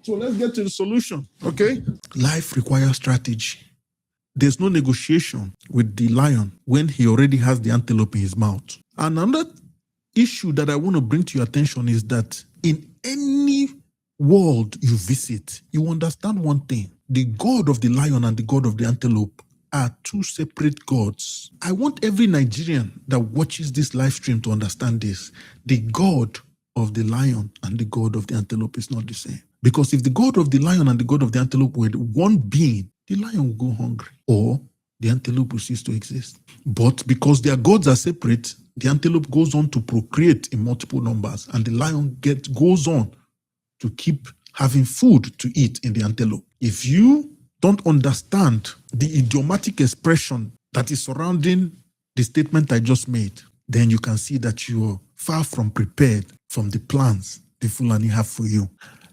So let's get to the solution, okay? Life requires strategy. There's no negotiation with the lion when he already has the antelope in his mouth. Another issue that I want to bring to your attention is that in any world you visit, you understand one thing. The God of the lion and the God of the antelope are two separate gods. I want every Nigerian that watches this live stream to understand this. The God of the lion and the God of the antelope is not the same. Because if the God of the lion and the God of the antelope were one being, the lion will go hungry or the antelope will cease to exist. But because their gods are separate, the antelope goes on to procreate in multiple numbers and the lion goes on to keep having food to eat in the antelope. If you don't understand the idiomatic expression that is surrounding the statement I just made, then you can see that you're far from prepared from the plans the Fulani have for you.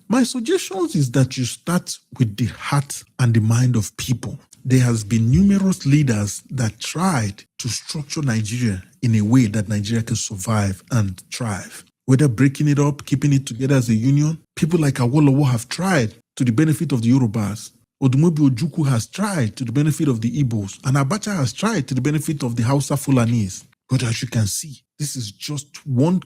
My suggestion is that you start with the heart and the mind of people. There has been numerous leaders that tried to structure Nigeria in a way that Nigeria can survive and thrive. Whether breaking it up, keeping it together as a union, people like Awolowo have tried to the benefit of the Yorubas. Odumobi Ojukwu has tried to the benefit of the Igbos, and Abacha has tried to the benefit of the Hausa Fulanis. But as you can see, this is just one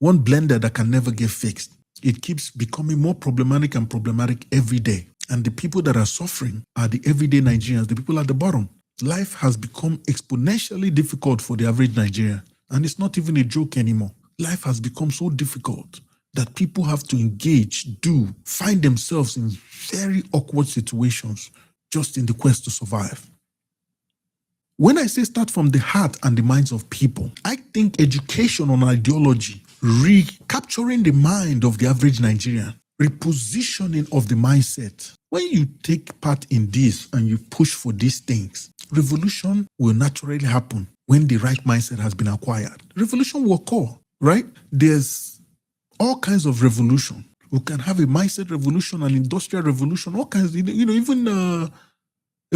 blender that can never get fixed. It keeps becoming more problematic and problematic every day. And the people that are suffering are the everyday Nigerians, the people at the bottom. Life has become exponentially difficult for the average Nigerian. And it's not even a joke anymore. Life has become so difficult that people have to engage, find themselves in very awkward situations just in the quest to survive. When I say start from the heart and the minds of people, I think education on ideology, recapturing the mind of the average Nigerian, repositioning of the mindset. When you take part in this and you push for these things, revolution will naturally happen when the right mindset has been acquired. Revolution will occur, right? There's all kinds of revolution. We can have a mindset revolution, an industrial revolution, all kinds, even a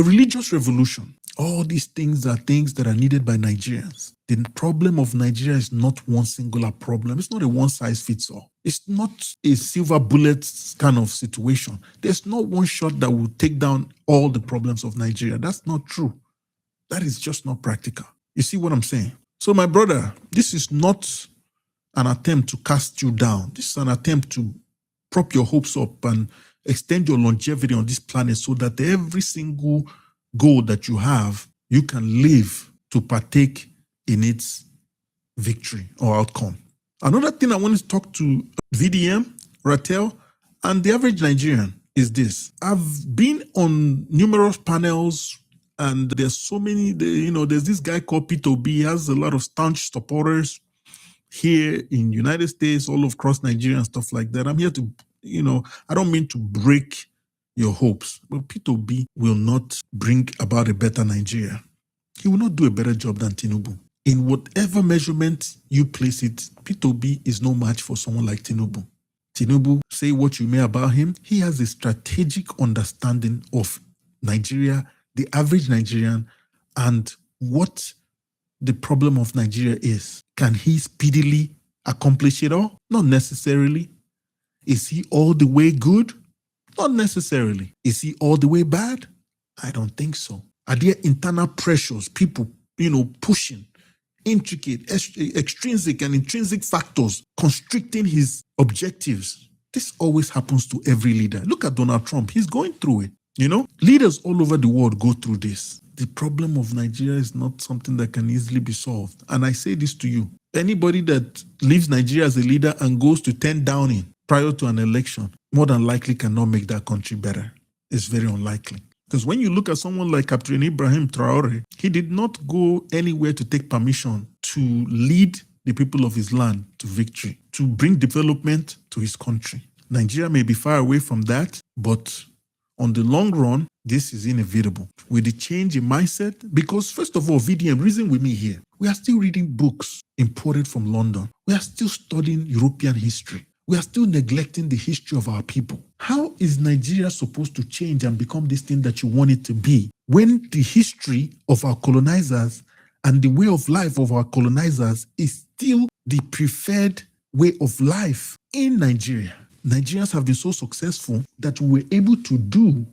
religious revolution. All these things are things that are needed by Nigerians. The problem of Nigeria is not one singular problem. It's not a one-size-fits-all. It's not a silver bullet kind of situation. There's not one shot that will take down all the problems of Nigeria. That's not true. That is just not practical. You see what I'm saying? So my brother, this is not an attempt to cast you down. This is an attempt to prop your hopes up and extend your longevity on this planet so that every single goal that you have, you can live to partake in its victory or outcome. Another thing I want to talk to VDM, Ratel, and the average Nigerian is this. I've been on numerous panels and there's so many, there's this guy called P2B. He has a lot of staunch supporters here in the United States, all across Nigeria and stuff like that. I'm here to, I don't mean to break your hopes, but P2B will not bring about a better Nigeria. He will not do a better job than Tinubu. In whatever measurement you place it, P2B is no match for someone like Tinubu. Tinubu, say what you may about him, he has a strategic understanding of Nigeria, the average Nigerian, and what the problem of Nigeria is. Can he speedily accomplish it all? Not necessarily. Is he all the way good? Not necessarily. Is he all the way bad? I don't think so. Are there internal pressures, people, pushing, intricate, extrinsic and intrinsic factors constricting his objectives? This always happens to every leader. Look at Donald Trump. He's going through it. Leaders all over the world go through this. The problem of Nigeria is not something that can easily be solved. And I say this to you. Anybody that leaves Nigeria as a leader and goes to 10 Downing prior to an election, more than likely cannot make that country better. It's very unlikely. Because when you look at someone like Captain Ibrahim Traore, he did not go anywhere to take permission to lead the people of his land to victory, to bring development to his country. Nigeria may be far away from that, but on the long run, this is inevitable. With the change in mindset, because first of all, VDM, reason with me here, we are still reading books imported from London. We are still studying European history. We are still neglecting the history of our people. How is Nigeria supposed to change and become this thing that you want it to be when the history of our colonizers and the way of life of our colonizers is still the preferred way of life in Nigeria? Nigerians have been so successful that we were able to do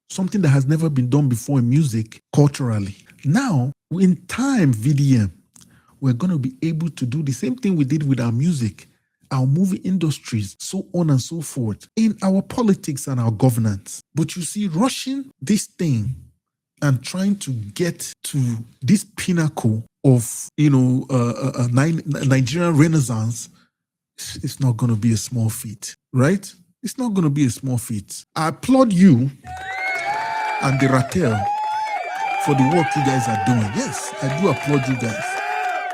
something that has never been done before in music culturally. Now, in time, VDM, we're going to be able to do the same thing we did with our music, our movie industries, so on and so forth, in our politics and our governance. But you see, rushing this thing and trying to get to this pinnacle of, Nigerian Renaissance, it's not going to be a small feat, right? It's not going to be a small feat. I applaud you and the Ratel for the work you guys are doing. Yes, I do applaud you guys.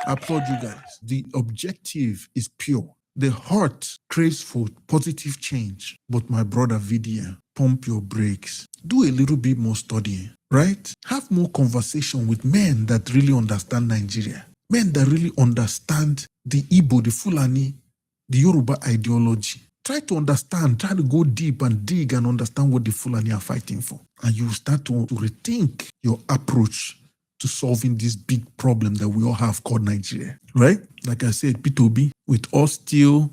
I applaud you guys. The objective is pure. The heart craves for positive change. But my brother VDM, pump your brakes. Do a little bit more studying, right? Have more conversation with men that really understand Nigeria. Men that really understand the Igbo, the Fulani, the Yoruba ideology. Try to understand, try to go deep and dig and understand what the Fulani are fighting for. And you start to rethink your approach to solving this big problem that we all have called Nigeria, right? Like I said, P2B, with us still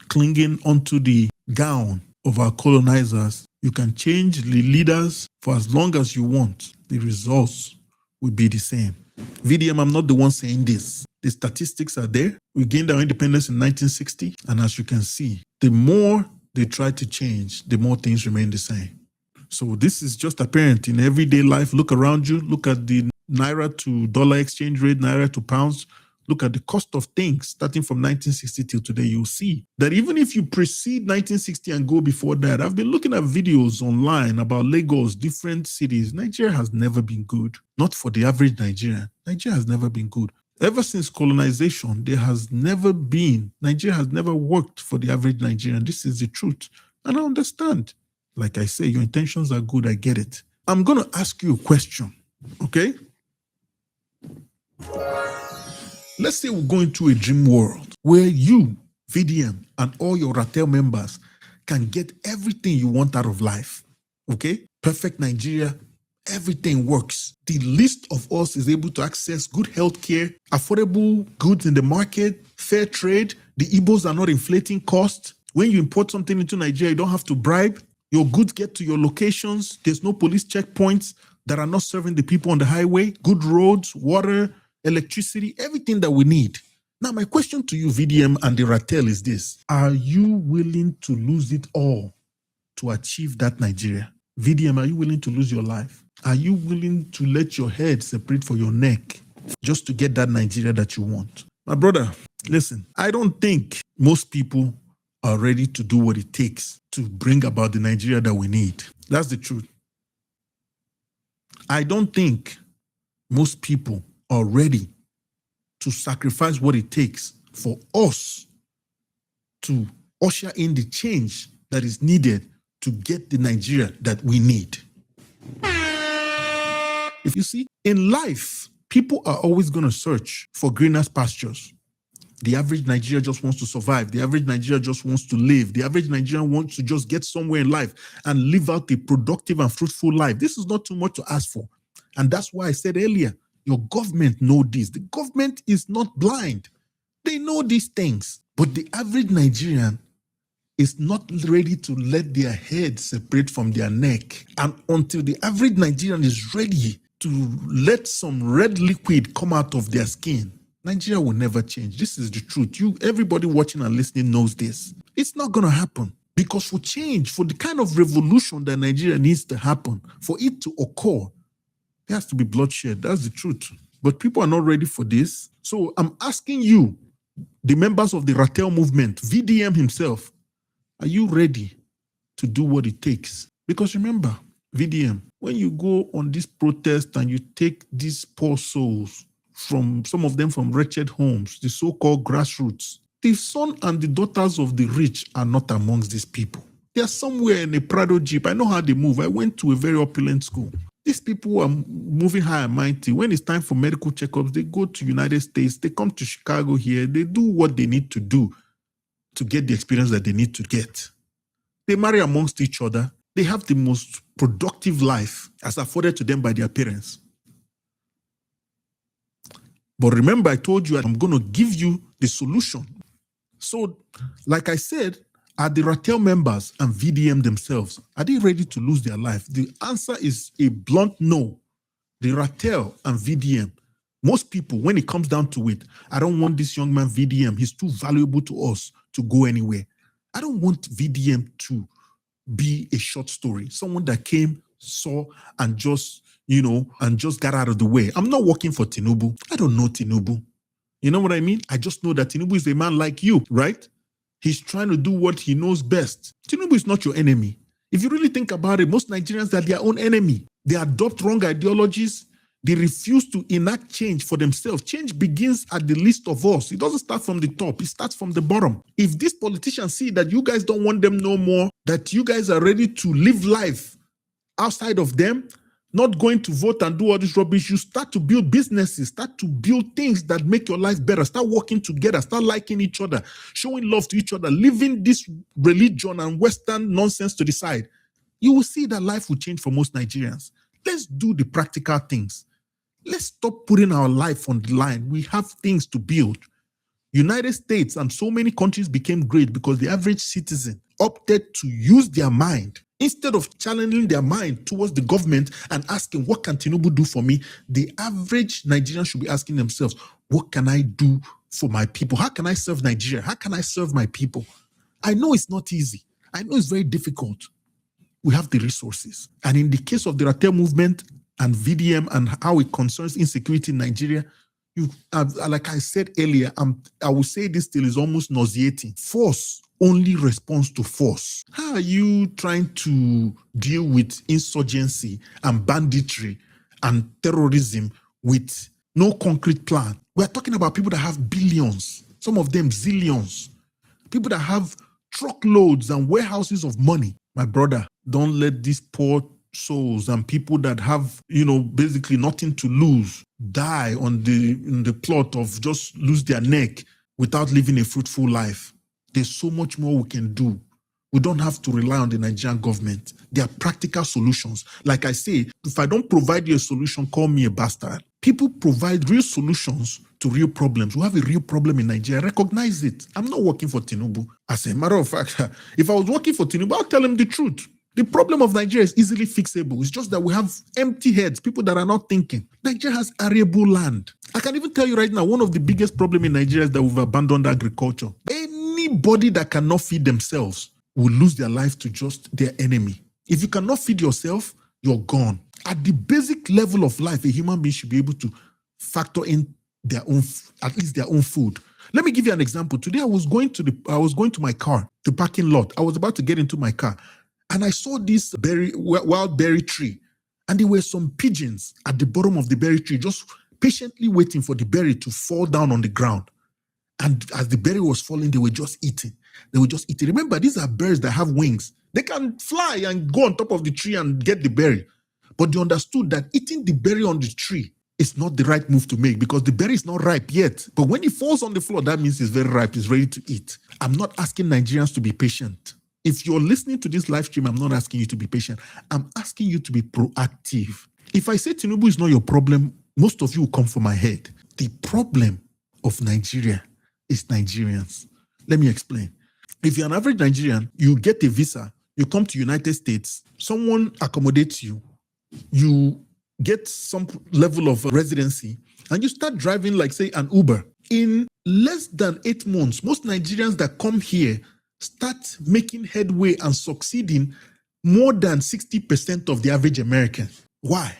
clinging onto the gown of our colonizers, you can change the leaders for as long as you want. The results will be the same. VDM, I'm not the one saying this. The statistics are there. We gained our independence in 1960. And as you can see, the more they try to change, the more things remain the same. So this is just apparent in everyday life. Look around you. Look at the Naira to dollar exchange rate, Naira to pounds. Look at the cost of things starting from 1960 till today. You'll see that even if you precede 1960 and go before that, I've been looking at videos online about Lagos, different cities. Nigeria has never been good. Not for the average Nigerian. Nigeria has never been good. Ever since colonization, Nigeria has never worked for the average Nigerian. This is the truth. And I understand. Like I say, your intentions are good. I get it. I'm going to ask you a question, okay? Let's say we're going to a dream world where you, VDM, and all your Ratel members can get everything you want out of life, okay? Perfect Nigeria, everything works. The least of us is able to access good health care, affordable goods in the market, fair trade. The Igbos are not inflating costs. When you import something into Nigeria, you don't have to bribe. Your goods get to your locations. There's no police checkpoints that are not serving the people on the highway. Good roads, water, electricity, everything that we need. Now, my question to you, VDM and the Ratel, is this. Are you willing to lose it all to achieve that Nigeria? VDM, are you willing to lose your life? Are you willing to let your head separate for your neck just to get that Nigeria that you want? My brother, listen, I don't think most people are ready to do what it takes to bring about the Nigeria that we need. That's the truth. I don't think most people are ready to sacrifice what it takes for us to usher in the change that is needed to get the Nigeria that we need. If you see, in life, people are always going to search for greener pastures. The average Nigerian just wants to survive. The average Nigerian just wants to live. The average Nigerian wants to just get somewhere in life and live out a productive and fruitful life. This is not too much to ask for. And that's why I said earlier, your government know this. The government is not blind. They know these things. But the average Nigerian is not ready to let their head separate from their neck. And until the average Nigerian is ready to let some red liquid come out of their skin, Nigeria will never change. This is the truth. Everybody watching and listening knows this. It's not going to happen. Because for change, for the kind of revolution that Nigeria needs to happen, for it to occur, there has to be bloodshed. That's the truth. But people are not ready for this. So I'm asking you, the members of the Ratel Movement, VDM himself, are you ready to do what it takes? Because remember, VDM, when you go on this protest and you take these poor souls, from some of them from wretched homes, the so-called grassroots, the son and the daughters of the rich are not amongst these people. They are somewhere in a Prado Jeep. I know how they move. I went to a very opulent school. These people are moving high and mighty. When it's time for medical checkups, they go to United States. They come to Chicago here. They do what they need to do to get the experience that they need to get. They marry amongst each other. They have the most productive life as afforded to them by their parents. But remember, I told you I'm going to give you the solution. So, like I said, Are the Ratel members and VDM themselves, are they ready to lose their life? The answer is a blunt no. The Ratel and VDM, most people, when it comes down to it, I don't want this young man VDM. He's too valuable to us to go anywhere. I don't want VDM to be a short story, someone that came, saw, and just got out of the way. I'm not working for Tinubu. I don't know Tinubu. You know what I mean? I just know that Tinubu is a man like you, right? He's trying to do what he knows best. Tinubu is not your enemy. If you really think about it, most Nigerians are their own enemy. They adopt wrong ideologies. They refuse to enact change for themselves. Change begins at the least of us. It doesn't start from the top. It starts from the bottom. If these politicians see that you guys don't want them no more, that you guys are ready to live life outside of them, not going to vote and do all this rubbish, you start to build businesses, start to build things that make your life better, start working together, start liking each other, showing love to each other, leaving this religion and Western nonsense to the side. You will see that life will change for most Nigerians. Let's do the practical things. Let's stop putting our life on the line. We have things to build. United States and so many countries became great because the average citizen opted to use their mind. Instead of challenging their mind towards the government and asking, what can Tinubu do for me? The average Nigerian should be asking themselves, what can I do for my people? How can I serve Nigeria? How can I serve my people? I know it's not easy. I know it's very difficult. We have the resources. And in the case of the Ratel movement and VDM and how it concerns insecurity in Nigeria, like I said earlier, I will say this till is almost nauseating. Force only responds to force. How are you trying to deal with insurgency and banditry and terrorism with no concrete plan? We're talking about people that have billions, some of them zillions, people that have truckloads and warehouses of money. My brother, don't let these poor souls and people that have, basically nothing to lose die in the plot of just lose their neck without living a fruitful life. There's so much more we can do. We don't have to rely on the Nigerian government. There are practical solutions. Like I say, if I don't provide you a solution, call me a bastard. People provide real solutions to real problems. We have a real problem in Nigeria. Recognize it. I'm not working for Tinubu. As a matter of fact, if I was working for Tinubu, I'll tell him the truth. The problem of Nigeria is easily fixable. It's just that we have empty heads, people that are not thinking. Nigeria has arable land. I can even tell you right now, one of the biggest problems in Nigeria is that we've abandoned agriculture. Anybody that cannot feed themselves will lose their life to just their enemy. If you cannot feed yourself, you're gone. At the basic level of life, a human being should be able to factor in their own, at least their own food. Let me give you an example. Today I was going to my car, the parking lot. I was about to get into my car. And I saw this wild berry tree, and there were some pigeons at the bottom of the berry tree, just patiently waiting for the berry to fall down on the ground. And as the berry was falling, they were just eating. Remember, these are birds that have wings. They can fly and go on top of the tree and get the berry. But they understood that eating the berry on the tree is not the right move to make because the berry is not ripe yet. But when it falls on the floor, that means it's very ripe, it's ready to eat. I'm not asking Nigerians to be patient. If you're listening to this live stream, I'm not asking you to be patient. I'm asking you to be proactive. If I say Tinubu is not your problem, most of you will come for my head. The problem of Nigeria is Nigerians. Let me explain. If you're an average Nigerian, you get a visa, you come to United States, someone accommodates you, you get some level of residency, and you start driving like, say, an Uber. In less than 8 months, most Nigerians that come here start making headway and succeeding more than 60% of the average American. Why?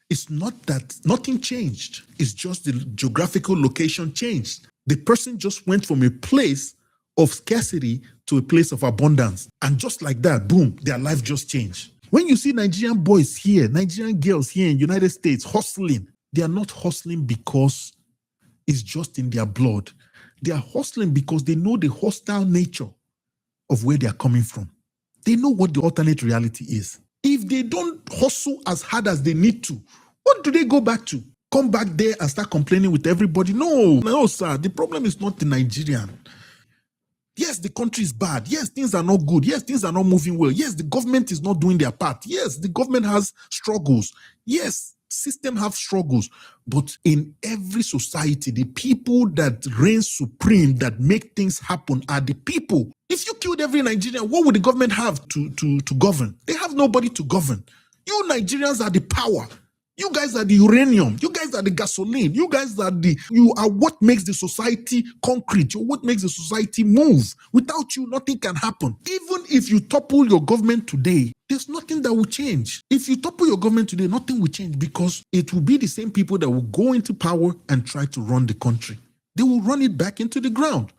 It's not that nothing changed. It's just the geographical location changed. The person just went from a place of scarcity to a place of abundance. And just like that, boom, their life just changed. When you see Nigerian boys here, Nigerian girls here in the United States hustling, they are not hustling because it's just in their blood. They are hustling because they know the hostile nature of where they are coming from. They know what the alternate reality is. If they don't hustle as hard as they need to, what do they go back to? Come back there and start complaining with everybody? No, sir. The problem is not the Nigerian. Yes, the country is bad. Yes, things are not good. Yes, things are not moving well. Yes, the government is not doing their part. Yes, the government has struggles. Yes, System have struggles, but in every society, the people that reign supreme, that make things happen, are the people. If you killed every Nigerian, what would the government have to govern? They have nobody to govern. You Nigerians are the power. You guys are the uranium. You guys are the gasoline. You are what makes the society concrete. You're what makes the society move. Without you, nothing can happen. Even if you topple your government today, there's nothing that will change. If you topple your government today, nothing will change, because it will be the same people that will go into power and try to run the country. They will run it back into the ground.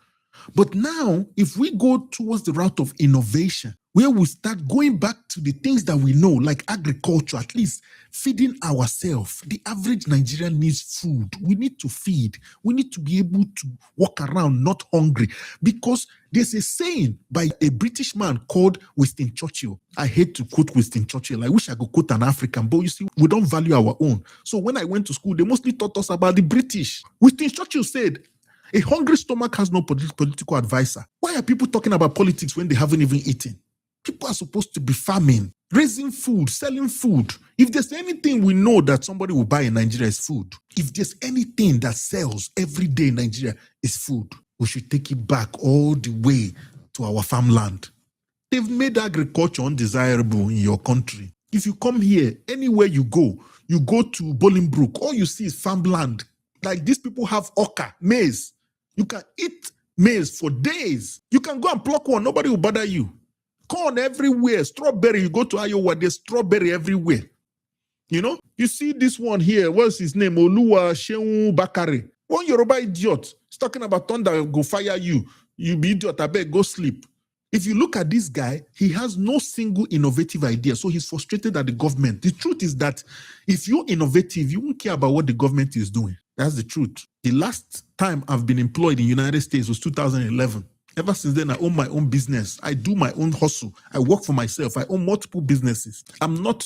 But now, if we go towards the route of innovation, where we start going back to the things that we know, like agriculture, at least feeding ourselves. The average Nigerian needs food. We need to feed. We need to be able to walk around not hungry, because there's a saying by a British man called Winston Churchill. I hate to quote Winston Churchill. I wish I could quote an African, but you see, we don't value our own. So when I went to school, they mostly taught us about the British. Winston Churchill said, a hungry stomach has no political advisor. Why are people talking about politics when they haven't even eaten? People are supposed to be farming, raising food, selling food. If there's anything we know that somebody will buy in Nigeria, is food. If there's anything that sells every day in Nigeria, is food. We should take it back all the way to our farmland. They've made agriculture undesirable in your country. If you come here, anywhere you go to Bolingbrook, all you see is farmland. Like these people have okra, maize. You can eat maize for days. You can go and pluck one, nobody will bother you. Corn everywhere, strawberry. You go to Iowa, there's strawberry everywhere. You know, you see this one here. What's his name? Oluwa Shehu Bakare. One Yoruba idiot. He's talking about thunder go fire you. You be idiot, I beg, go sleep. If you look at this guy, he has no single innovative idea. So he's frustrated at the government. The truth is that if you're innovative, you won't care about what the government is doing. That's the truth. The last time I've been employed in the United States was 2011. Ever since then, I own my own business. I do my own hustle. I work for myself. I own multiple businesses. I'm not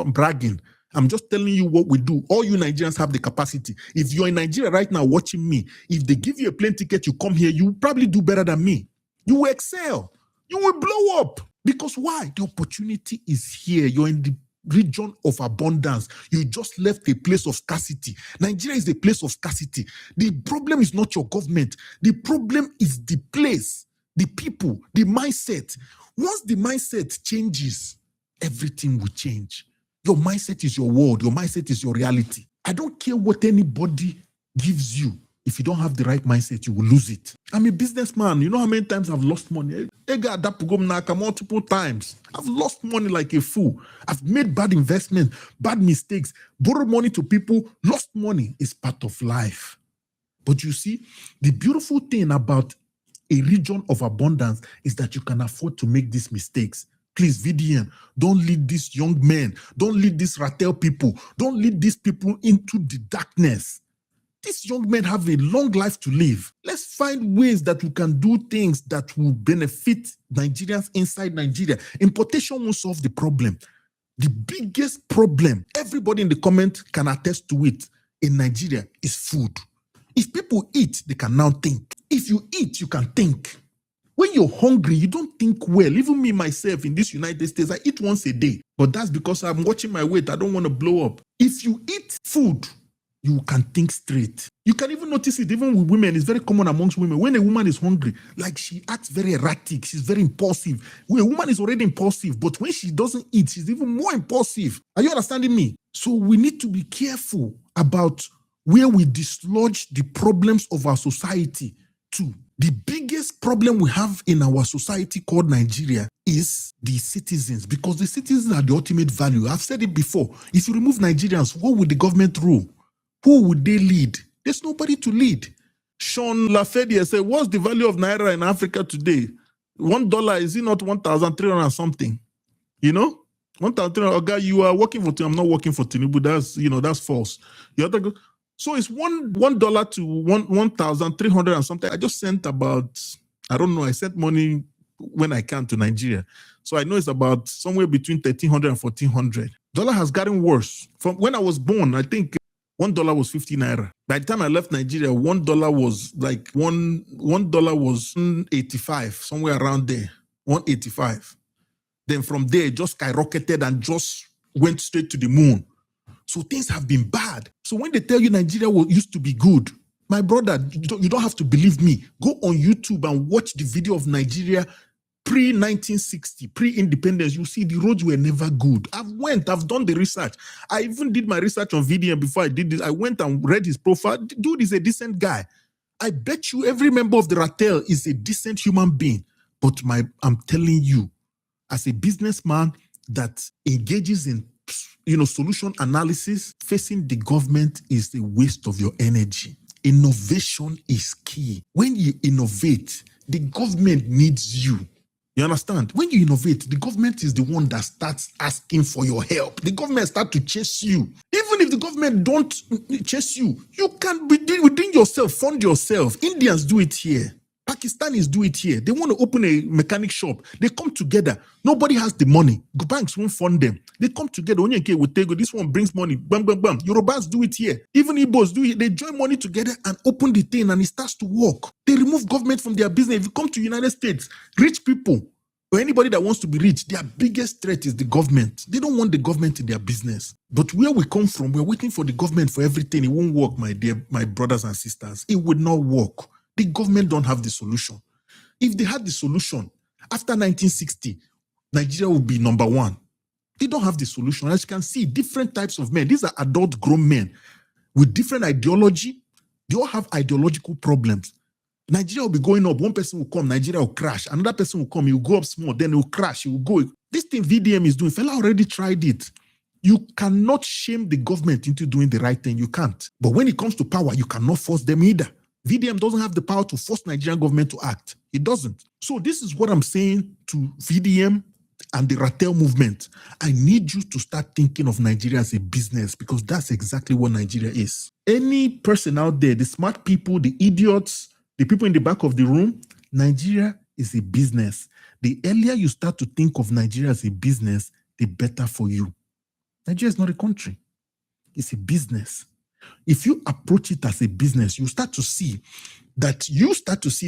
bragging. I'm just telling you what we do. All you Nigerians have the capacity. If you're in Nigeria right now watching me, if they give you a plane ticket, you come here, you will probably do better than me. You will excel. You will blow up. Because why? The opportunity is here. You're in the region of abundance. You just left a place of scarcity. Nigeria is a place of scarcity. The problem is not your government. The problem is the place, the people, the mindset. Once the mindset changes, everything will change. Your mindset is your world. Your mindset is your reality. I don't care what anybody gives you. If you don't have the right mindset, you will lose it. I'm a businessman. You know how many times I've lost money? Multiple times. I've lost money like a fool. I've made bad investments, bad mistakes, borrowed money to people. Lost money is part of life. But you see, the beautiful thing about a region of abundance is that you can afford to make these mistakes. Please, VDN, don't lead these young men. Don't lead these Ratel people. Don't lead these people into the darkness. These young men have a long life to live. Let's find ways that we can do things that will benefit Nigerians inside Nigeria. Importation won't solve the problem. The biggest problem, everybody in the comment can attest to it, in Nigeria is food. If people eat, they can now think. If you eat, you can think. When you're hungry, you don't think well. Even me, myself, in this United States, I eat once a day. But that's because I'm watching my weight. I don't want to blow up. If you eat food, you can think straight. You can even notice it even with women. It's very common amongst women. When a woman is hungry, like she acts very erratic. She's very impulsive. When a woman is already impulsive, but when she doesn't eat, she's even more impulsive. Are you understanding me? So we need to be careful about where we dislodge the problems of our society to. The biggest problem we have in our society called Nigeria is the citizens, because the citizens are the ultimate value. I've said it before. If you remove Nigerians, what would the government rule? Who would they lead? There's nobody to lead. Sean Lafayette said, what's the value of Naira in Africa today? $1, is it not 1,300 something? You know? 1,300, okay, you are working for Tinubu. I'm not working for Tinubu. That's false. So it's $1 to 1,300 and something. I just sent about, I sent money when I can to Nigeria. So I know it's about somewhere between 1,300 and 1,400. Dollar has gotten worse. From when I was born, I think $1 was 50 naira. By the time I left Nigeria, $1 was like $1 was 185, somewhere around there, 185. Then from there, it just skyrocketed and just went straight to the moon. So things have been bad. So when they tell you Nigeria used to be good, my brother, you don't have to believe me. Go on YouTube and watch the video of Nigeria pre-1960, pre-independence. You see the roads were never good. I've done the research. I even did my research on VDM before I did this. I went and read his profile. Dude is a decent guy. I bet you every member of the Ratel is a decent human being. But I'm telling you, as a businessman that engages in solution analysis, facing the government is a waste of your energy. Innovation is key. When you innovate, the government needs you. You understand? When you innovate, the government is the one that starts asking for your help. The government starts to chase you. Even if the government don't chase you, you can be within yourself, fund yourself. Indians do it here. Pakistanis do it here. They want to open a mechanic shop. They come together. Nobody has the money. Banks won't fund them. They come together. This one brings money. Bam, bam, bam. Yorubas do it here. Even Igbos do it. They join money together and open the thing and it starts to work. They remove government from their business. If you come to the United States, rich people or anybody that wants to be rich, their biggest threat is the government. They don't want the government in their business. But where we come from, we're waiting for the government for everything. It won't work, my brothers and sisters. It would not work. The government don't have the solution. If they had the solution, after 1960, Nigeria would be number one. They don't have the solution. As you can see, different types of men. These are adult grown men with different ideology. They all have ideological problems. Nigeria will be going up. One person will come, Nigeria will crash. Another person will come, he will go up small, then he will crash, he will go. This thing VDM is doing, fella already tried it. You cannot shame the government into doing the right thing. You can't. But when it comes to power, you cannot force them either. VDM doesn't have the power to force Nigerian government to act. It doesn't. So this is what I'm saying to VDM and the Ratel movement. I need you to start thinking of Nigeria as a business because that's exactly what Nigeria is. Any person out there, the smart people, the idiots, the people in the back of the room, Nigeria is a business. The earlier you start to think of Nigeria as a business, the better for you. Nigeria is not a country. It's a business. If you approach it as a business, you start to see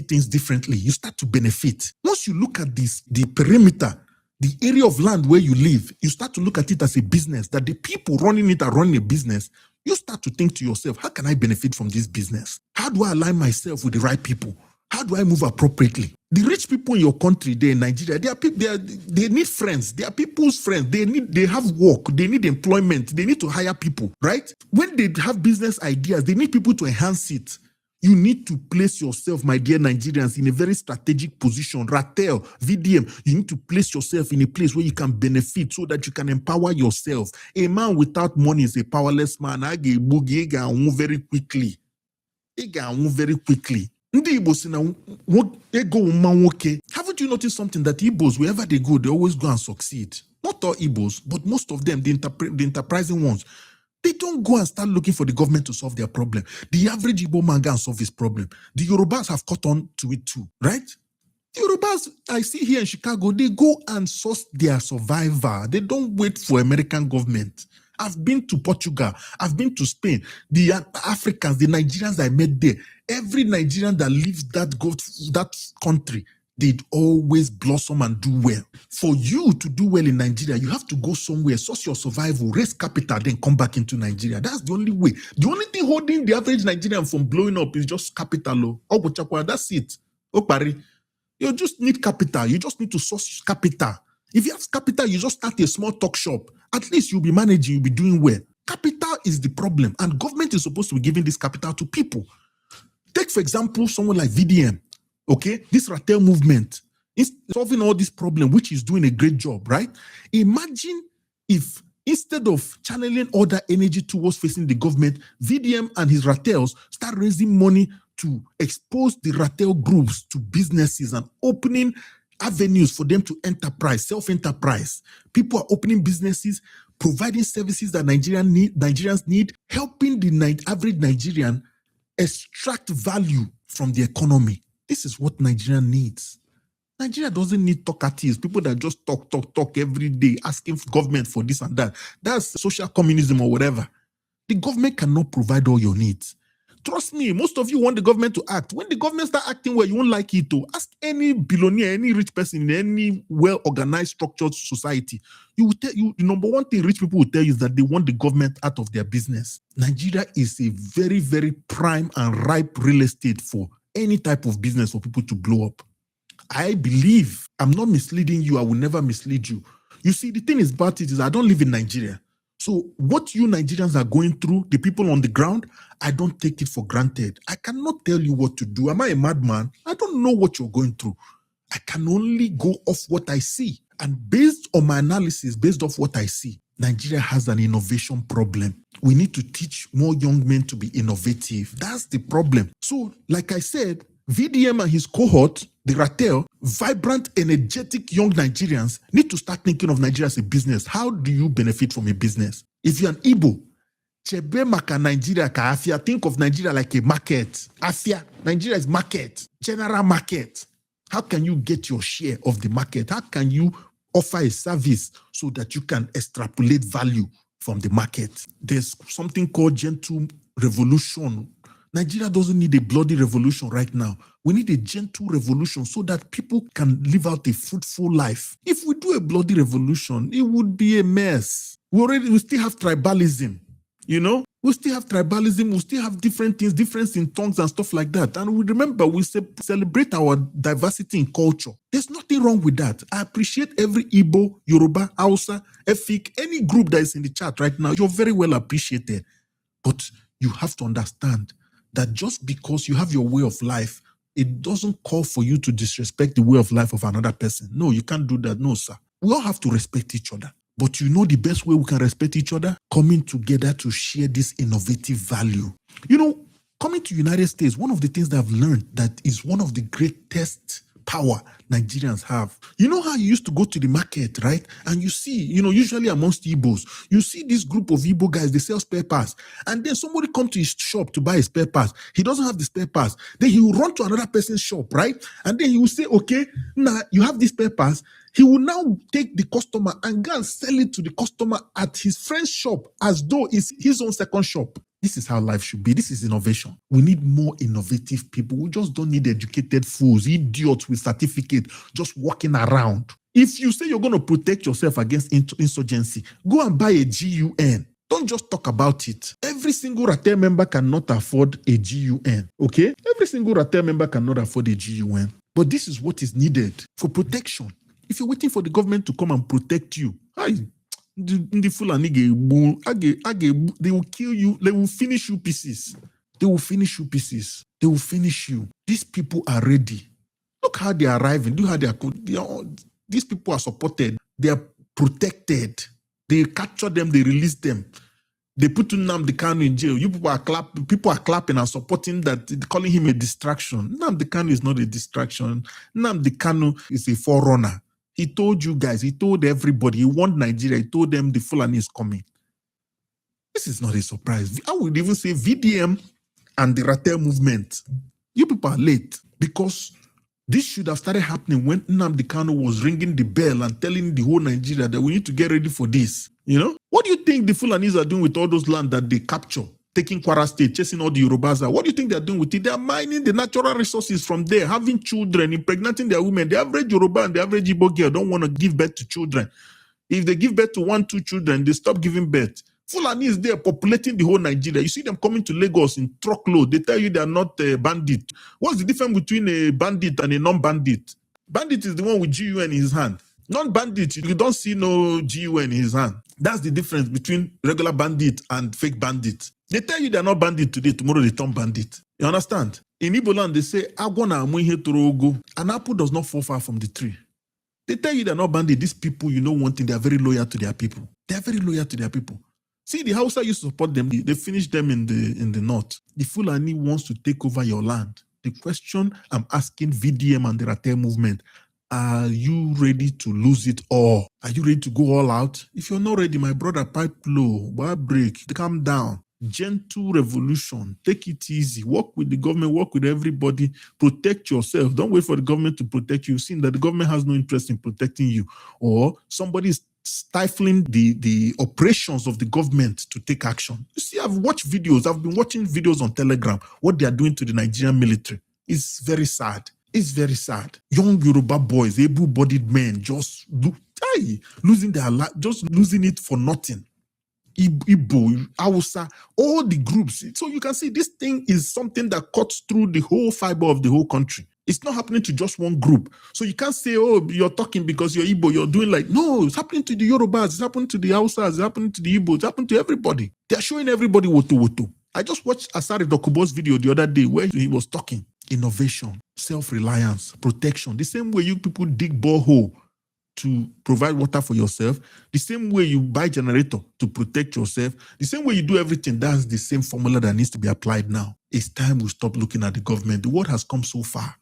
things differently. You start to benefit. Once you look at this, the perimeter, the area of land where you live, you start to look at it as a business, that the people running it are running a business. You start to think to yourself, how can I benefit from this business? How do I align myself with the right people? How do I move appropriately? The rich people in your country, they're in Nigeria, they need friends. They are people's friends. They have work. They need employment. They need to hire people, right? When they have business ideas, they need people to enhance it. You need to place yourself, my dear Nigerians, in a very strategic position. Ratel, VDM, you need to place yourself in a place where you can benefit so that you can empower yourself. A man without money is a powerless man. He can very quickly. Very quickly. Haven't you noticed something that Igbos, wherever they go, they always go and succeed? Not all Igbos, but most of them, the enterprising ones, they don't go and start looking for the government to solve their problem. The average Igbo man can solve his problem. The Yorubas have caught on to it too, right? The Yorubas I see here in Chicago, they go and source their survivor. They don't wait for American government. I've been to Portugal. I've been to Spain. The Africans, the Nigerians I met there, every Nigerian that leaves that country, they'd always blossom and do well. For you to do well in Nigeria, you have to go somewhere, source your survival, raise capital, then come back into Nigeria. That's the only way. The only thing holding the average Nigerian from blowing up is just capital. That's it. You just need capital. You just need to source capital. If you have capital, you just start a small talk shop. At least you'll be managing, you'll be doing well. Capital is the problem, and government is supposed to be giving this capital to people. Take, for example, someone like VDM, okay? This Ratel movement is solving all this problem, which is doing a great job, right? Imagine if instead of channeling all that energy towards facing the government, VDM and his Ratels start raising money to expose the Ratel groups to businesses and opening avenues for them to self-enterprise. People are opening businesses, providing services that Nigerians need, helping the average Nigerian extract value from the economy. This is what Nigeria needs. Nigeria doesn't need talkatives, people that just talk every day, asking government for this and that. That's social communism or whatever. The government cannot provide all your needs. Trust me, most of you want the government to act. When the government start acting well, you won't like it to. Ask any billionaire, any rich person in any well-organized, structured society. You will tell you, the number one thing rich people will tell you is that they want the government out of their business. Nigeria is a very, very prime and ripe real estate for any type of business for people to blow up. I believe, I'm not misleading you, I will never mislead you. You see, the thing is about it is I don't live in Nigeria. So what you Nigerians are going through, the people on the ground, I don't take it for granted. I cannot tell you what to do. Am I a madman? I don't know what you're going through. I can only go off what I see. And based on my analysis, based off what I see, Nigeria has an innovation problem. We need to teach more young men to be innovative. That's the problem. So, like I said, VDM and his cohort, the Ratel, vibrant, energetic young Nigerians need to start thinking of Nigeria as a business. How do you benefit from a business? If you're an Igbo, Chebe maka Nigeria ka Afia, think of Nigeria like a market. Afia, Nigeria is market, general market. How can you get your share of the market? How can you offer a service so that you can extrapolate value from the market? There's something called gentle revolution. Nigeria doesn't need a bloody revolution right now. We need a gentle revolution so that people can live out a fruitful life. If we do a bloody revolution, it would be a mess. We still have tribalism, you know? We still have tribalism, we still have different things, difference in tongues and stuff like that. And we remember, we celebrate our diversity in culture. There's nothing wrong with that. I appreciate every Igbo, Yoruba, Hausa, Efik, any group that is in the chat right now. You're very well appreciated. But you have to understand that just because you have your way of life, it doesn't call for you to disrespect the way of life of another person. No, you can't do that. No, sir. We all have to respect each other. But you know the best way we can respect each other? Coming together to share this innovative value. You know, coming to United States, one of the things that I've learned that is one of the greatest power Nigerians have. You know how you used to go to the market, right? And you see, you know, usually amongst Igbos, you see this group of Igbo guys, they sell spare parts. And then somebody come to his shop to buy a spare parts. He doesn't have the spare parts. Then he will run to another person's shop, right? And then he will say, okay, now you have these spare parts. He will now take the customer and go and sell it to the customer at his friend's shop as though it's his own second shop. This is how life should be. This is innovation. We need more innovative people. We just don't need educated fools, idiots with certificate just walking around. If you say you're going to protect yourself against insurgency, go and buy a GUN. Don't just talk about it. Every single Ratel member cannot afford a GUN, okay? Every single Ratel member cannot afford a GUN. But this is what is needed for protection. If you're waiting for the government to come and protect you, the Fulani, they will kill you. They will finish you pieces. They will finish you pieces. They will finish you. These people are ready. Look how they are arriving. Look how these people are supported. They are protected. They capture them. They release them. They put Nnamdi Kanu in jail. You people are clapping and supporting that, calling him a distraction. Nnamdi Kanu is not a distraction. Nnamdi Kanu is a forerunner. He told you guys, he told everybody, he warned Nigeria, he told them the Fulani is coming. This is not a surprise. I would even say VDM and the Ratel movement. You people are late because this should have started happening when Nnamdi Kanu was ringing the bell and telling the whole Nigeria that we need to get ready for this. You know? What do you think the Fulanis are doing with all those land that they capture? Taking Kwara State, chasing all the Yorubas out. What do you think they're doing with it? They're mining the natural resources from there, having children, impregnating their women. The average Yoruba and the average Igbo girl don't want to give birth to children. If they give birth to 1, 2 children, they stop giving birth. Fulani is there populating the whole Nigeria. You see them coming to Lagos in truckload. They tell you they're not a bandit. What's the difference between a bandit and a non-bandit? Bandit is the one with GUN in his hand. Non-bandit, you don't see no GUN in his hand. That's the difference between regular bandit and fake bandit. They tell you they're not bandit today, tomorrow they turn bandit. You understand? In Igbo land, they say, an apple does not fall far from the tree. They tell you they're not bandit. These people, you know one thing, they're very loyal to their people. They're very loyal to their people. See, the Hausa used to support them. They finished them in the north. The Fulani wants to take over your land. The question I'm asking VDM and the Ratel movement, are you ready to lose it all? Are you ready to go all out? If you're not ready, my brother, pipe low, break, calm down. Gentle revolution. Take it easy. Work with the government, work with everybody. Protect yourself. Don't wait for the government to protect you. You've seen that the government has no interest in protecting you. Or somebody is stifling the operations of the government to take action. You see, I've watched videos. I've been watching videos on Telegram. What they are doing to the Nigerian military is very sad. It's very sad. Young Yoruba boys, able-bodied men, just losing their life, just losing it for nothing. Igbo, Hausa, all the groups. So you can see this thing is something that cuts through the whole fiber of the whole country. It's not happening to just one group. So you can't say, oh, you're talking because you're Igbo, you're doing like, no, it's happening to the Yorubas, it's happening to the Hausas, it's happening to the Igbos, it's happening to everybody. They're showing everybody woto. I just watched Asari Dokubo's video the other day where he was talking. Innovation, self-reliance, protection. The same way you people dig borehole to provide water for yourself, the same way you buy generator to protect yourself, the same way you do everything, that's the same formula that needs to be applied now. It's time we stop looking at the government. The world has come so far.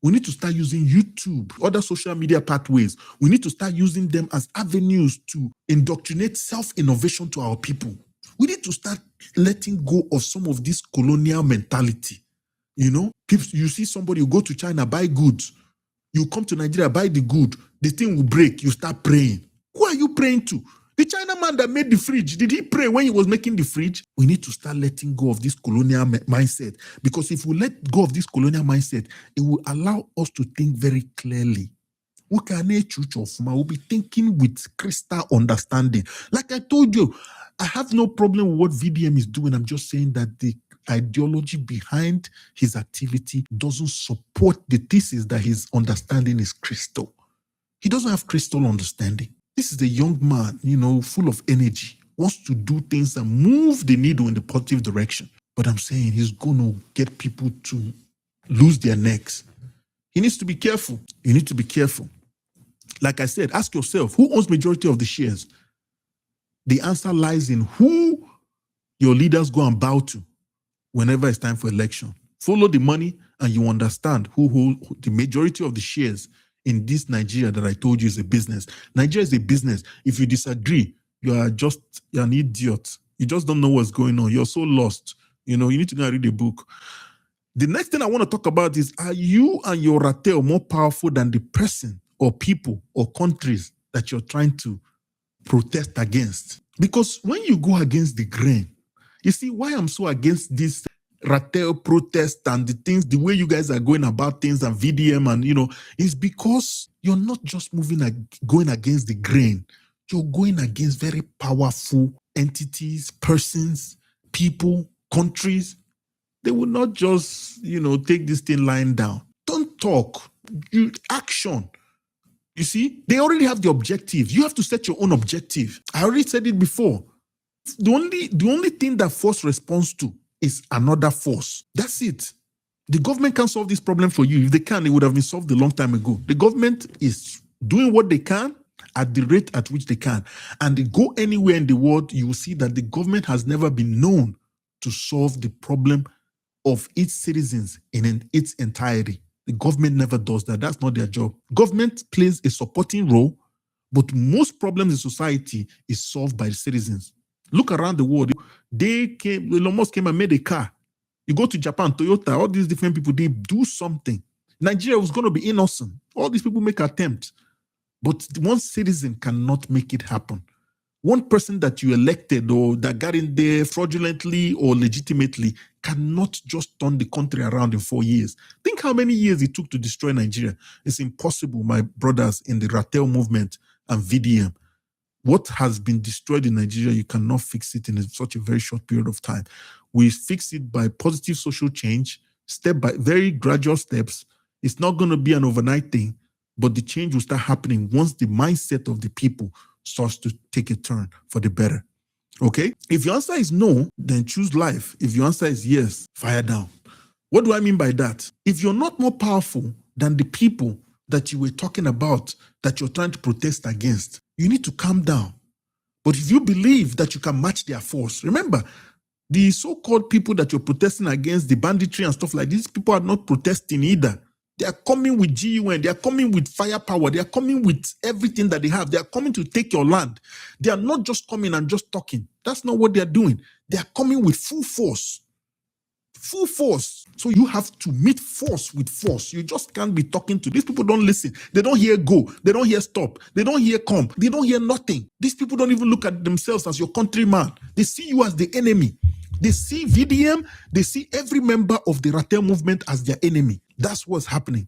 We need to start using YouTube, other social media pathways. We need to start using them as avenues to indoctrinate self-innovation to our people. We need to start letting go of some of this colonial mentality. You know, you see somebody, you go to China, buy goods. You come to Nigeria, buy the good. The thing will break. You start praying. Who are you praying to? The Chinaman that made the fridge, did he pray when he was making the fridge? We need to start letting go of this colonial mindset. Because if we let go of this colonial mindset, it will allow us to think very clearly. We'll be thinking with crystal understanding. Like I told you, I have no problem with what VDM is doing. I'm just saying that the ideology behind his activity doesn't support the thesis that his understanding is crystal. He doesn't have crystal understanding. This is a young man, you know, full of energy, wants to do things and move the needle in the positive direction. But I'm saying he's going to get people to lose their necks. He needs to be careful. You need to be careful. Like I said, ask yourself, who owns majority of the shares? The answer lies in who your leaders go and bow to whenever it's time for election. Follow the money and you understand who holds the majority of the shares in this Nigeria that I told you is a business. Nigeria is a business. If you disagree, you're an idiot. You just don't know what's going on. You're so lost. You know, you need to go and read a book. The next thing I want to talk about is, are you and your Ratel more powerful than the person or people or countries that you're trying to protest against? Because when you go against the grain, you see why I'm so against this Ratel protest and the things, the way you guys are going about things and VDM and, you know, is because you're not just going against the grain. You're going against very powerful entities, persons, people, countries. They will not just, you know, take this thing lying down. Don't talk. Action. You see, they already have the objective. You have to set your own objective. I already said it before. The only thing that force responds to is another force. That's it. The government can't solve this problem for you. If they can, it would have been solved a long time ago. The government is doing what they can at the rate at which they can. And they go anywhere in the world, you will see that the government has never been known to solve the problem of its citizens in its entirety. The government never does that. That's not their job. Government plays a supporting role, but most problems in society is solved by the citizens. Look around the world. Elon Musk came and made a car. You go to Japan, Toyota, all these different people, they do something. Nigeria was going to be innocent. All these people make attempts. But one citizen cannot make it happen. One person that you elected or that got in there fraudulently or legitimately cannot just turn the country around in 4 years. Think how many years it took to destroy Nigeria. It's impossible, my brothers in the Ratel movement and VDM. What has been destroyed in Nigeria, you cannot fix it in such a very short period of time. We fix it by positive social change, step by very gradual steps. It's not going to be an overnight thing, but the change will start happening once the mindset of the people starts to take a turn for the better. Okay? If your answer is no, then choose life. If your answer is yes, fire down. What do I mean by that? If you're not more powerful than the people that you were talking about, that you're trying to protest against, you need to calm down. But if you believe that you can match their force, remember, the so-called people that you're protesting against, the banditry and stuff like this, these people are not protesting either. They are coming with GUN, they are coming with firepower, they are coming with everything that they have. They are coming to take your land. They are not just coming and just talking. That's not what they are doing. They are coming with full force. full force. So you have to meet force with force. You just can't be talking to these people. Don't listen. They don't hear go. They don't hear stop. They don't hear come. They don't hear nothing. These people don't even look at themselves as your countryman. They see you as the enemy. They see VDM. They see every member of the Ratel movement as their enemy. That's what's happening.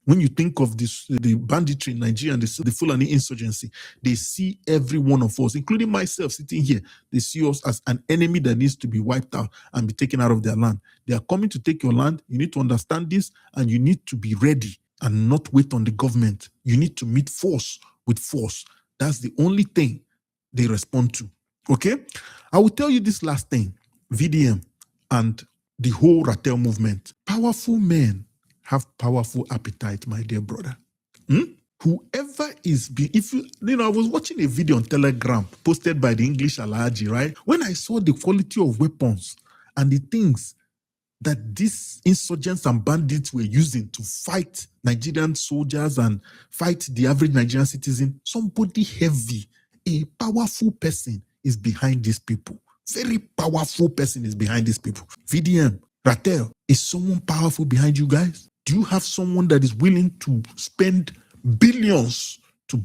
When you think of this, the banditry in Nigeria and the Fulani insurgency, they see every one of us, including myself sitting here, they see us as an enemy that needs to be wiped out and be taken out of their land. They are coming to take your land. You need to understand this, and you need to be ready and not wait on the government. You need to meet force with force. That's the only thing they respond to. Okay? I will tell you this last thing. VDM and the whole Ratel movement. Powerful men have powerful appetite, my dear brother. Whoever is if you I was watching a video on Telegram posted by the English Alhaji, right? When I saw the quality of weapons and the things that these insurgents and bandits were using to fight Nigerian soldiers and fight the average Nigerian citizen, somebody heavy, a powerful person is behind these people. Very powerful person is behind these people. VDM, Ratel, is someone powerful behind you guys? Do you have someone that is willing to spend billions to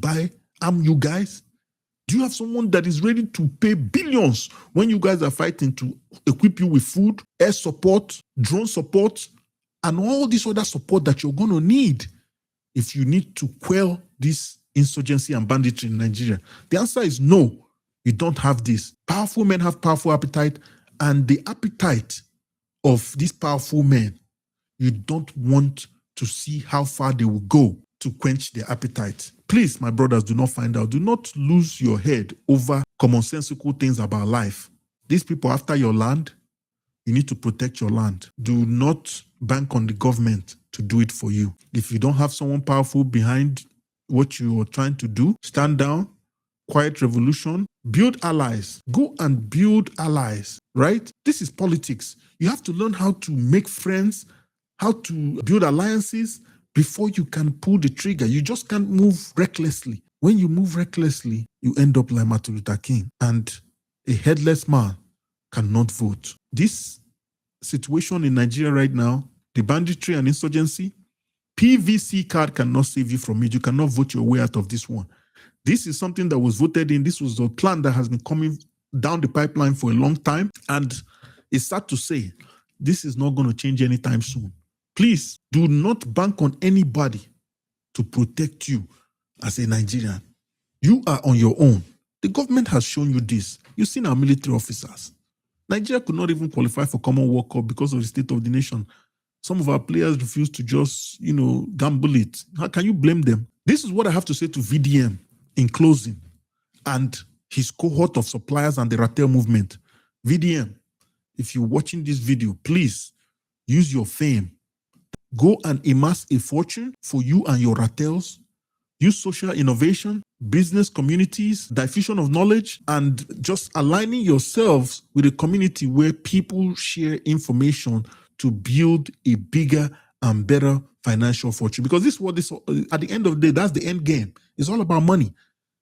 arm you guys? Do you have someone that is ready to pay billions when you guys are fighting to equip you with food, air support, drone support, and all this other support that you're going to need if you need to quell this insurgency and banditry in Nigeria? The answer is no, you don't have this. Powerful men have powerful appetite, and the appetite of these powerful men, you don't want to see how far they will go to quench their appetite. Please, my brothers, do not find out. Do not lose your head over commonsensical things about life. These people after your land, you need to protect your land. Do not bank on the government to do it for you. If you don't have someone powerful behind what you are trying to do, stand down, quiet revolution, build allies. Go and build allies, right? This is politics. You have to learn how to make friends, how to build alliances before you can pull the trigger. You just can't move recklessly. When you move recklessly, you end up like Martin Luther King, and a headless man cannot vote. This situation in Nigeria right now, the banditry and insurgency, PVC card cannot save you from it. You cannot vote your way out of this one. This is something that was voted in. This was a plan that has been coming down the pipeline for a long time, and it's sad to say this is not going to change anytime soon. Please do not bank on anybody to protect you as a Nigerian. You are on your own. The government has shown you this. You've seen our military officers. Nigeria could not even qualify for Common World Cup because of the state of the nation. Some of our players refuse to just, gamble it. How can you blame them? This is what I have to say to VDM in closing and his cohort of suppliers and the Ratel movement. VDM, if you're watching this video, please use your fame. Go and amass a fortune for you and your Ratels. Use social innovation, business communities, diffusion of knowledge, and just aligning yourselves with a community where people share information to build a bigger and better financial fortune. Because this is what this, at the end of the day, that's the end game. It's all about money.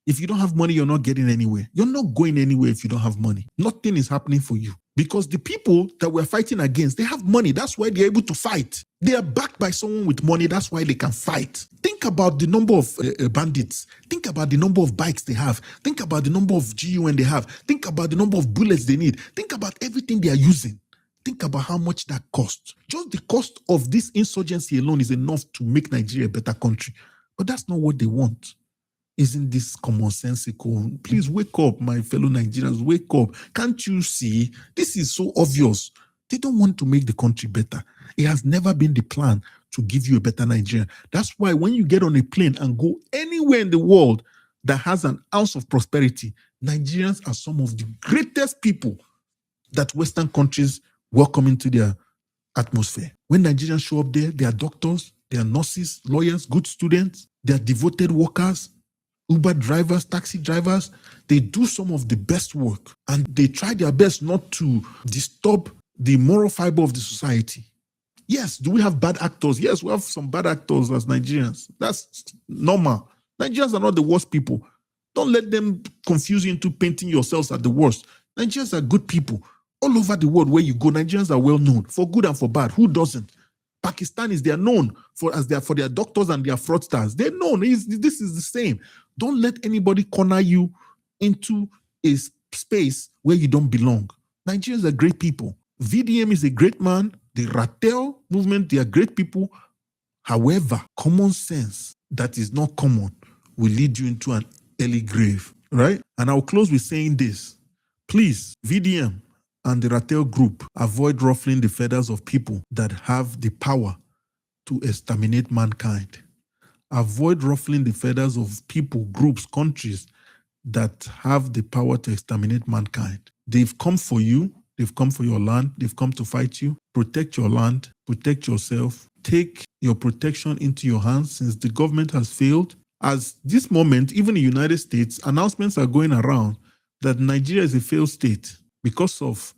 If you don't have money, you're not getting anywhere. You're not going anywhere if you don't have money. Nothing is happening for you. Because the people that we're fighting against, they have money. That's why they're able to fight. They are backed by someone with money. That's why they can fight. Think about the number of bandits. Think about the number of bikes they have. Think about the number of GUN they have. Think about the number of bullets they need. Think about everything they are using. Think about how much that costs. Just the cost of this insurgency alone is enough to make Nigeria a better country. But that's not what they want. Isn't this commonsensical? Please wake up, my fellow Nigerians. Wake up. Can't you see? This is so obvious. They don't want to make the country better. It has never been the plan to give you a better Nigeria. That's why when you get on a plane and go anywhere in the world that has an ounce of prosperity, Nigerians are some of the greatest people that Western countries welcome into their atmosphere. When Nigerians show up there, they are doctors, they are nurses, lawyers, good students, they are devoted workers, Uber drivers, taxi drivers. They do some of the best work, and they try their best not to disturb the moral fiber of the society. Yes, do we have bad actors? Yes, we have some bad actors as Nigerians. That's normal. Nigerians are not the worst people. Don't let them confuse you into painting yourselves as the worst. Nigerians are good people. All over the world where you go, Nigerians are well known for good and for bad. Who doesn't? Pakistanis, they are known for their doctors and their fraudsters. They're known. This is the same. Don't let anybody corner you into a space where you don't belong. Nigerians are great people. VDM is a great man. The Ratel Movement, they are great people. However, common sense that is not common will lead you into an early grave, right? And I'll close with saying this. Please, VDM and the Ratel group, avoid ruffling the feathers of people that have the power to exterminate mankind. Avoid ruffling the feathers of people, groups, countries that have the power to exterminate mankind. They've come for you. They've come for your land. They've come to fight you. Protect your land. Protect yourself. Take your protection into your hands since the government has failed. As this moment, even in the United States, announcements are going around that Nigeria is a failed state because of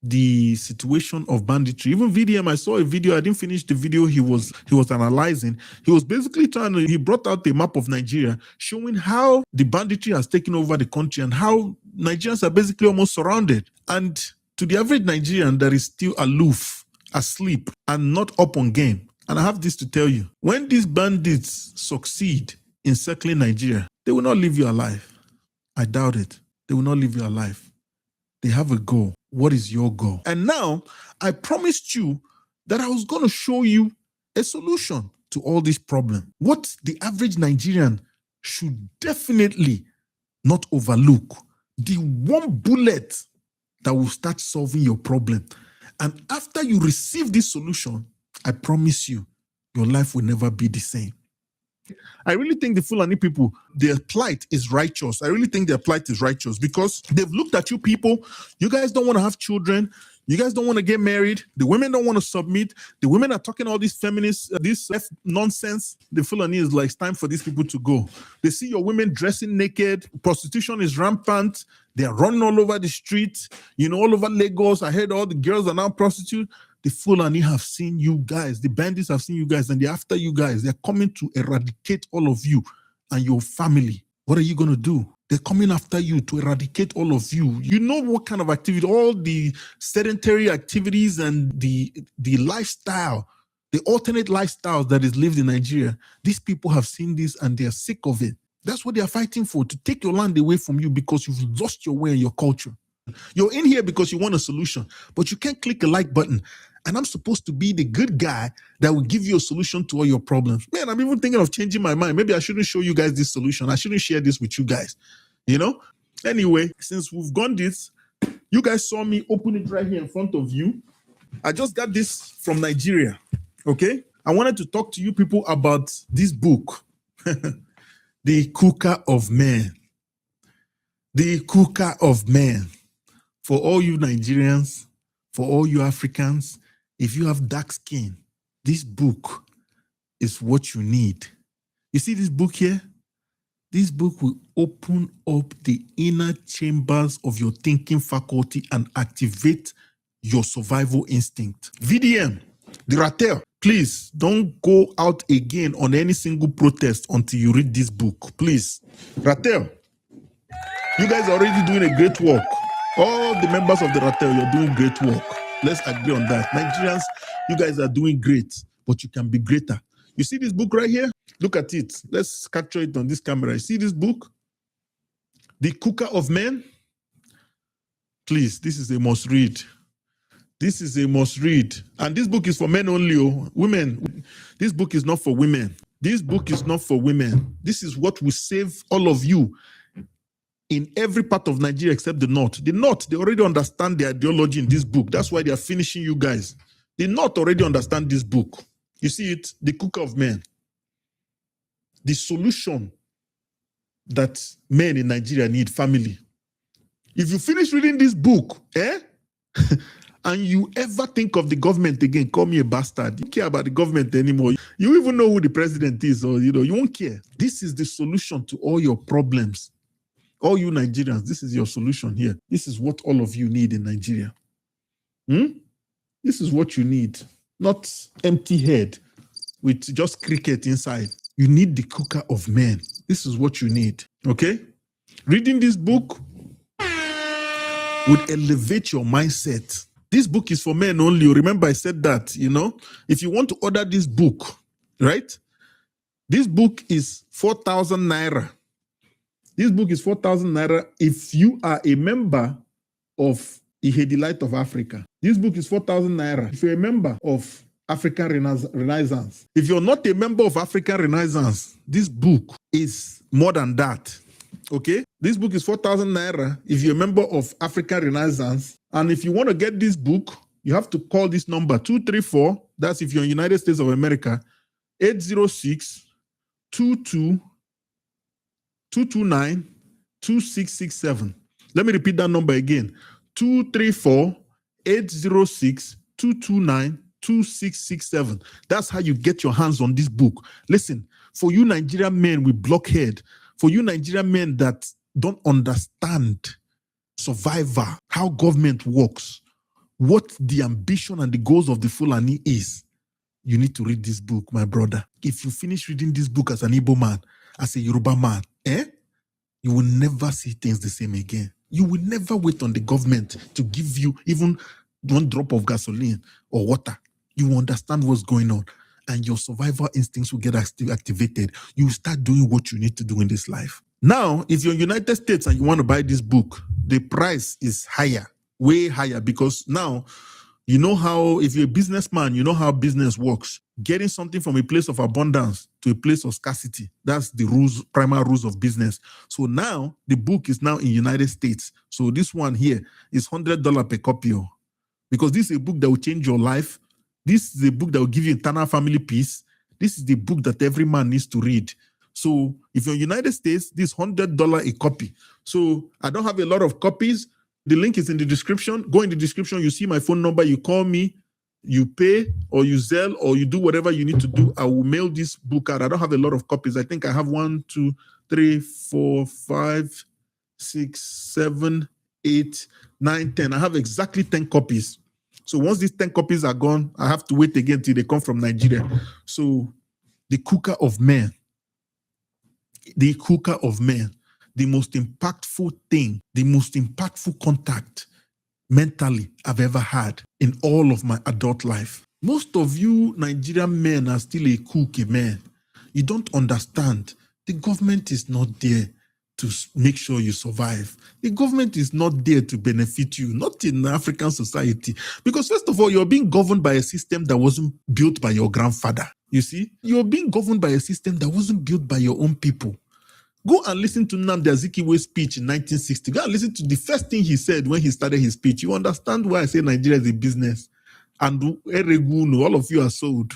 the situation of banditry. Even VDM, I saw a video, I didn't finish the video he was analyzing. He was basically he brought out a map of Nigeria showing how the banditry has taken over the country and how Nigerians are basically almost surrounded. And to the average Nigerian that is still aloof, asleep, and not up on game. And I have this to tell you. When these bandits succeed in circling Nigeria, they will not leave you alive. I doubt it. They will not leave you alive. They have a goal. What is your goal? And now, I promised you that I was going to show you a solution to all this problem. What the average Nigerian should definitely not overlook. The one bullet that will start solving your problem. And after you receive this solution, I promise you, your life will never be the same. I really think the Fulani people, their plight is righteous. I really think their plight is righteous because they've looked at you people. You guys don't want to have children. You guys don't want to get married. The women don't want to submit. The women are talking all these feminists, this nonsense. The Fulani is like, it's time for these people to go. They see your women dressing naked. Prostitution is rampant. They are running all over the street, all over Lagos. I heard all the girls are now prostitutes. The Fulani have seen you guys. The bandits have seen you guys, and they're after you guys. They're coming to eradicate all of you and your family. What are you going to do? They're coming after you to eradicate all of you. You know what kind of activity, all the sedentary activities and the lifestyle, the alternate lifestyles that is lived in Nigeria. These people have seen this and they're sick of it. That's what they are fighting for, to take your land away from you because you've lost your way and your culture. You're in here because you want a solution, but you can't click a like button. And I'm supposed to be the good guy that will give you a solution to all your problems. Man, I'm even thinking of changing my mind. Maybe I shouldn't show you guys this solution. I shouldn't share this with you guys. Anyway, since we've gone this, you guys saw me open it right here in front of you. I just got this from Nigeria. Okay? I wanted to talk to you people about this book, The Cooker of Men. The Cooker of Men. For all you Nigerians, for all you Africans, if you have dark skin, this book is what you need. You see this book here? This book will open up the inner chambers of your thinking faculty and activate your survival instinct. VDM, the Ratel, please don't go out again on any single protest until you read this book. Please. Ratel, you guys are already doing a great work. All the members of the Ratel, you're doing great work. Let's agree on that. Nigerians, you guys are doing great, but you can be greater. You see this book right here? Look at it. Let's capture it on this camera. You see this book? The Cooker of Men? Please, this is a must read. This is a must read. And this book is for men only. Women, this book is not for women. This book is not for women. This is what will save all of you in every part of Nigeria except the North. The North, they already understand the ideology in this book. That's why they are finishing you guys. The North already understand this book. You see it? The Cooker of Men. The solution that men in Nigeria need, family. If you finish reading this book, and you ever think of the government again, call me a bastard. You don't care about the government anymore. You even know who the president is, or you won't care. This is the solution to all your problems. All you Nigerians, this is your solution here. This is what all of you need in Nigeria. This is what you need. Not empty head with just cricket inside. You need the Cooker of Men. This is what you need. Okay? Reading this book would elevate your mindset. This book is for men only. Remember, I said that, if you want to order this book, right? This book is 4,000 naira. This book is 4,000 naira if you are a member of the Delight of Africa. This book is 4,000 naira if you're a member of African Renaissance. If you're not a member of African Renaissance, this book is more than that. Okay? This book is 4,000 naira if you're a member of African Renaissance. And if you want to get this book, you have to call this number 234. That's if you're in the United States of America, 806 229 2667. Let me repeat that number again. 234 806 229 2667. That's how you get your hands on this book. Listen, for you Nigerian men with blockhead, for you Nigerian men that don't understand survivor, how government works, what the ambition and the goals of the Fulani is, you need to read this book, my brother. If you finish reading this book as an Igbo man, as a Yoruba man, you will never see things the same again. You will never wait on the government to give you even one drop of gasoline or water. You will understand what's going on, and your survival instincts will get activated. You will start doing what you need to do in this life. Now, if you're in the United States and you want to buy this book, the price is higher, way higher, because now you know how, if you're a businessman, you know how business works. Getting something from a place of abundance to a place of scarcity. That's the rules, primary rules of business. So now the book is now in the United States. So this one here is $100 per copy. Because this is a book that will change your life. This is a book that will give you internal family peace. This is the book that every man needs to read. So if you're in the United States, this is $100 a copy. So I don't have a lot of copies. The link is in the description. Go in the description. You see my phone number. You call me. You pay, or you Zelle, or you do whatever you need to do. I will mail this book out. I don't have a lot of copies. I think I have 1, 2, 3, 4, 5, 6, 7, 8, 9, 10. I have exactly 10 copies. So once these 10 copies are gone, I have to wait again till they come from Nigeria. So the cooker of men, the most impactful thing, the most impactful contact mentally I've ever had in all of my adult life. Most of you Nigerian men are still a cookie man. You don't understand. The government is not there to make sure you survive. The government is not there to benefit you, not in African society. Because first of all, you're being governed by a system that wasn't built by your grandfather. You see, you're being governed by a system that wasn't built by your own people. Go and listen to Nnamdi Azikiwe's speech in 1960. Go and listen to the first thing he said when he started his speech. You understand why I say Nigeria is a business. And all of you are sold.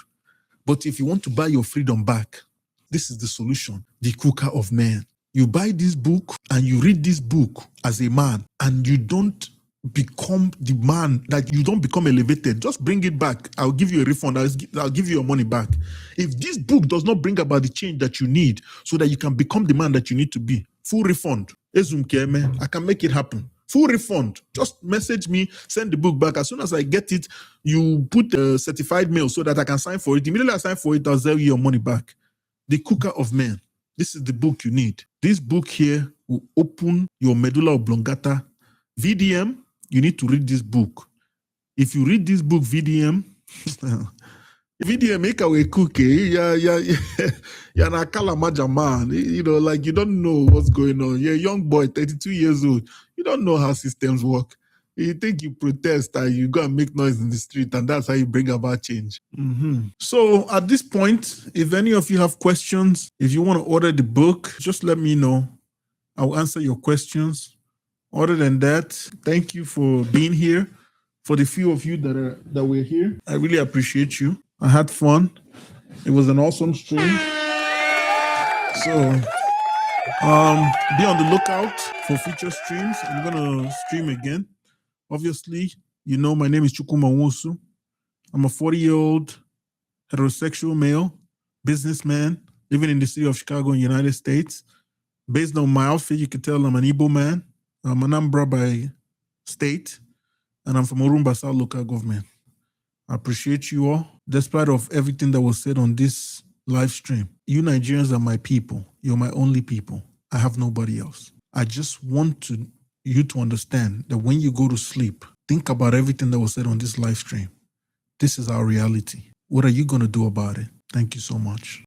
But if you want to buy your freedom back, this is the solution. The cooker of men. You buy this book and you read this book as a man, and you don't become the man, that you don't become elevated. Just bring it back. I'll give you a refund. I'll give you your money back. If this book does not bring about the change that you need so that you can become the man that you need to be, full refund. I can make it happen. Full refund. Just message me, send the book back. As soon as I get it, you put a certified mail so that I can sign for it. Immediately I sign for it, I'll sell you your money back. The Cooker of Men. This is the book you need. This book here will open your medulla oblongata. VDM, you need to read this book. If you read this book, VDM, make a cookie. You're an Akalamaja man. Like you don't know what's going on. You're a young boy, 32 years old. You don't know how systems work. You think you protest and you go and make noise in the street, and that's how you bring about change. So at this point, if any of you have questions, if you want to order the book, just let me know. I'll answer your questions. Other than that, thank you for being here. For the few of you that were here, I really appreciate you. I had fun. It was an awesome stream. So be on the lookout for future streams. I'm going to stream again. Obviously, my name is Chukwuma Nwosu. I'm a 40-year-old heterosexual male businessman living in the city of Chicago in the United States. Based on my outfit, you can tell I'm an Igbo man. I'm Anambra by state, and I'm from Orumba South local government. I appreciate you all, despite of everything that was said on this live stream. You Nigerians are my people. You're my only people. I have nobody else. I just want to you to understand that when you go to sleep, think about everything that was said on this live stream. This is our reality. What are you going to do about it? Thank you so much.